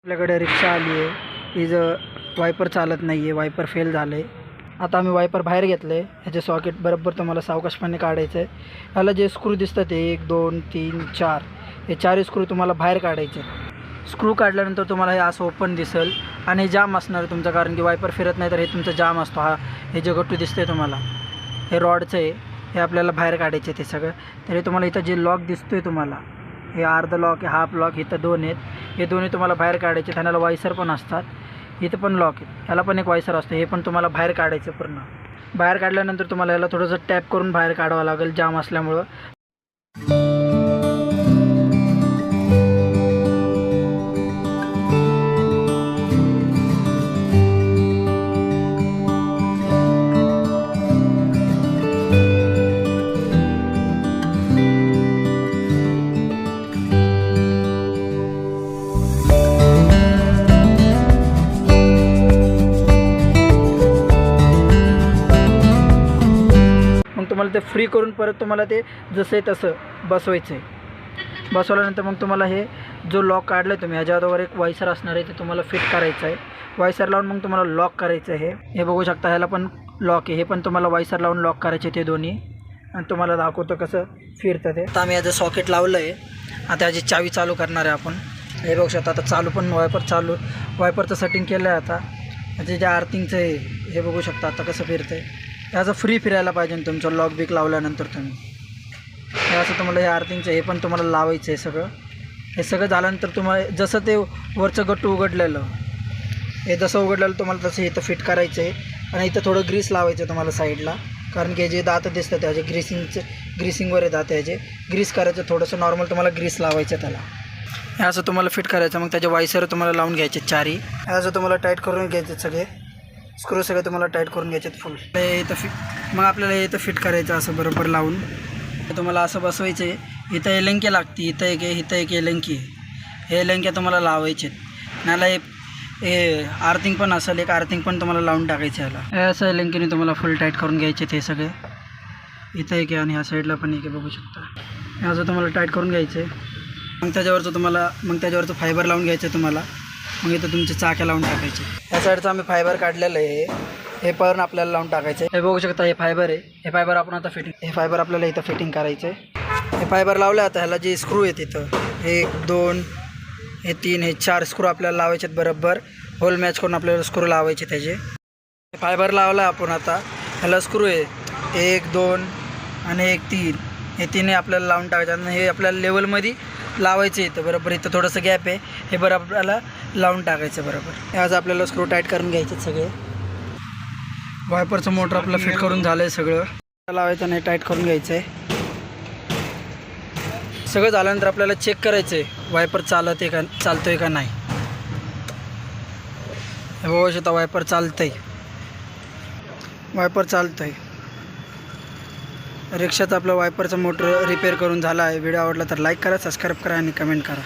आपल्याकडे रिक्षा आली आहे. हिचं वायपर चालत नाही आहे, वायपर फेल झालं आहे. आता आम्ही वायपर बाहेर घेतलं आहे. ह्याचे सॉकेट बरोबर तुम्हाला सावकाशपणे काढायचं आहे. ह्याला जे स्क्रू दिसतात ते 1 2 3 4 हे 4 स्क्रू तुम्हाला बाहेर काढायचे. स्क्रू काढल्यानंतर तुम्हाला हे असं ओपन दिसेल आणि हे जाम असणार आहे तुमचं, कारण की वायपर फिरत नाही तर हे तुमचं जाम असतो. हे जे गट्टू दिसते तुम्हाला हे रॉडचं आहे, हे आपल्याला बाहेर काढायचे ते सगळं. तर हे तुम्हाला इथं जे लॉक दिसतो आहे तुम्हाला, हे अर्ध लॉक आहे, हाफ लॉक, इथं 2 आहेत. हे दोन्ही तुम्हाला बाहेर काढायचे. त्याला वायसर पण असतात. इथं पण लॉक आहे, ह्याला पण एक वायसर असतं. हे पण तुम्हाला बाहेर काढायचं. पूर्ण बाहेर काढल्यानंतर तुम्हाला ह्याला थोडंसं टॅप करून बाहेर काढावं लागेल जाम असल्यामुळं. मग तुम्हाला ते फ्री करून परत तुम्हाला ते जसं आहे तसं बसवायचं आहे. बसवल्यानंतर मग तुम्हाला हे जो लॉक काढला आहे तुम्ही, ह्याच्या अगोदर एक वायसर असणार आहे, ते तुम्हाला फिट करायचं आहे. वायसर लावून मग तुम्हाला लॉक करायचं आहे. हे बघू शकता, ह्याला पण लॉक आहे. हे पण तुम्हाला वायसर लावून लॉक करायचे ते दोन्ही. आणि तुम्हाला दाखवतो कसं फिरतं ते. आता आम्ही याचं सॉकेट लावलं आहे. आता याची चावी चालू करणार आहे आपण. हे बघू शकता आता चालू पण वायपरचं सेटिंग केलं आहे. आता याचे जे आर्थिंगचं आहे हे बघू शकता आता कसं फिरतं आहे. ह्याचं फ्री फिरायला पाहिजे तुमचं लॉक बिक लावल्यानंतर तुम्ही. हे असं तुम्हाला हे आर्थिंगचं हे पण तुम्हाला लावायचं आहे सगळं. हे सगळं झाल्यानंतर तुम्हाला जसं ते वरचं गट्टू उघडलेलं, हे जसं उघडलेलं तुम्हाला तसं इथं फिट करायचं आहे. आणि इथं थोडं ग्रीस लावायचं आहे तुम्हाला साईडला, कारण की जे दात दिसतात त्याचे ग्रीसिंगवर आहे दात, याचे ग्रीस करायचं. थोडंसं नॉर्मल तुम्हाला ग्रीस लावायचं त्याला. हे असं तुम्हाला फिट करायचं. मग त्याचे वायसर तुम्हाला लावून घ्यायचे चारी. हे असं तुम्हाला टाईट करून घ्यायचे सगळे स्क्रू, सगळे तुम्हाला टाईट करून घ्यायचे फुल. हे इथं मग आपल्याला हे इथं फिट करायचं असं बरोबर लावून. तुम्हाला असं बसवायचं आहे. इथं एलंकी लागते, इथं एक एलंकी. हे एलंक्या तुम्हाला लावायचे. नाला हे आर्थिंग पण असेल, एक आर्थिंग पण तुम्हाला लावून टाकायचं ह्याला. हे असं एलंकीने तुम्हाला फुल टाईट करून घ्यायचे ते सगळे. इथं एक आहे आणि ह्या साईडला पण एक आहे, बघू शकता. हे असं तुम्हाला टाईट करून घ्यायचं आहे. मग त्याच्यावरचं फायबर लावून घ्यायचं तुम्हाला. मग इथं तुमचे चाक्या लावून टाकायचे. ह्या साईडचं आम्ही फायबर काढलेलं आहे. हे पण आपल्याला लावून टाकायचं आहे. हे बघू शकता, हे फायबर आहे. हे फायबर आपण आता हे फायबर आपल्याला इथं फिटिंग करायचं आहे. हे फायबर लावलं. आता ह्याला जे स्क्रू आहे तिथं 1 2 हे 3 हे 4 स्क्रू आपल्याला लावायचे आहेत. बरोबर होल मॅच करून आपल्याला स्क्रू लावायचे त्याचे. फायबर लावला आपण. आता ह्याला स्क्रू आहे 1 2 आणि 1 3 हे 3 आपल्याला लावून टाकायचं. आणि हे आपल्याला लेवलमध्ये लावायचं इथं बरोबर. इथं थोडंसं गॅप आहे, हे बरोबर आपल्याला लावून टाकायचं बरोबर. हे आज आपल्याला स्क्रू टाईट करून घ्यायचे सगळे. वायपरचं मोटर आपलं फिट करून झालं आहे सगळं. लावायचं नाही, टाईट करून घ्यायचं आहे. सगळं झाल्यानंतर आपल्याला चेक करायचं आहे वायपर चालतोय का नाही. हे बघू शकता, वायपर चालतंय. रिक्षाचं आपलं वायपरचं मोटर रिपेअर करून झाला आहे. व्हिडिओ आवडला तर लाईक करा, सबस्क्राईब करा आणि कमेंट करा.